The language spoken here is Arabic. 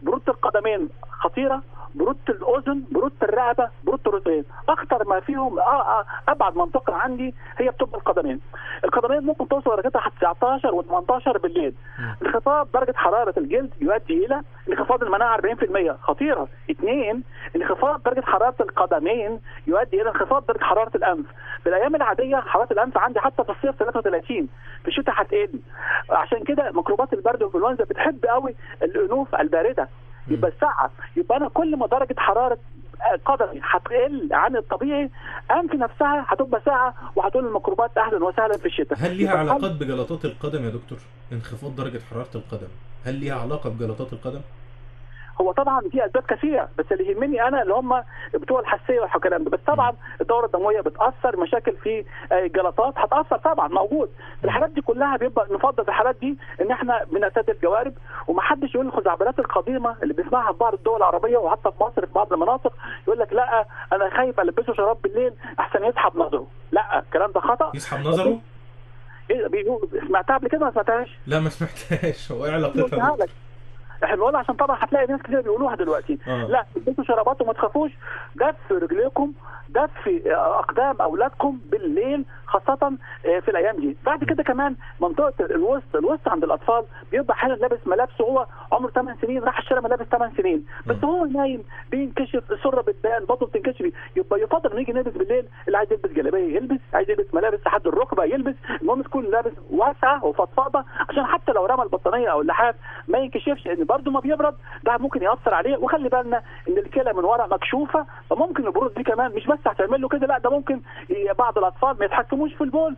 برودة القدمين خطيرة، برودة الأذن، برودة الرقبة، برودة الرجلين. أخطر ما فيهم أبعد منطقة عندي هي بتبقى القدمين. القدمين ممكن توصل درجتها حتى 19 و18 بالليل. انخفاض درجة حرارة الجلد يؤدي إلى انخفاض المناعة 40%، خطيرة. 2، انخفاض درجة حرارة القدمين يؤدي إلى انخفاض درجة حرارة الأنف. في الأيام العادية حرارة الأنف عندي حتى في الصيف 33، في الشتاء هتقل. عشان كده ميكروبات البرد والانفلونزا بتحب قوي الأنوف الباردة. يبقى الساعة، يبقى أنا كل ما درجة حرارة قدمي هتقل عن الطبيعي، أنفي نفسها هتبقى ساعة، وهتقول الميكروبات أهلا وسهلا في الشتاء. هل ليها علاقات بجلطات القدم يا دكتور؟ انخفاض درجة حرارة القدم هل ليها علاقة بجلطات القدم؟ هو طبعا في اسباب كثيره، بس اللي يهمني انا اللي هم بتوع الحساسيه والكلام ده. بس طبعا الدوره الدمويه بتاثر، مشاكل في الجلطات هتاثر طبعا موجود. في الحالات دي كلها بيبقى نفضل في الحالات دي ان احنا بنعتدي الجوارب، ومحدش يقول الخزعبلات القديمه اللي بنسمعها في بعض الدول العربيه وحتى في مصر في بعض المناطق، يقول لك لا انا خايف البسه شراب بالليل احسن يسحب نظره. لا، الكلام ده خطا. يسحب نظره؟ سمعتها قبل كده ما سمعتهاش؟ لا ما سمعتهاش. هو ايه علاقتها دكتور؟ احنا بنقول عشان طبعا هتلاقي ناس كتير بيقولوها دلوقتي. لا، البسوا شرابات وما تخافوش، دفوا رجليكم، دفوا اقدام اولادكم بالليل خاصه في الايام دي. بعد كده كمان منطقه الوسط عند الاطفال بيبقى حالا لابس ملابس وهو عمره 8 سنين، راح اشترى ملابس 8 سنين، بس هو نايم بينكشف، السره بتبان، بطنه بتنكشف. يبقى يفضل نيجي نلبس بالليل، اللي عايز يلبس جلابيه يلبس، عايز يلبس ملابس لحد الركبه يلبس، المهم تكون لابس واسعه وفضفاضه عشان حتى لو رمى البطانيه او اللحاف ما ينكشفش، لان برده ما بيبرد ده ممكن ياثر عليه. وخلي بالنا ان الكلى من ورا مكشوفه، فممكن البروز دي كمان مش بس هتعمل له كده، لا ده ممكن بعض الاطفال ما يتحكموش في البول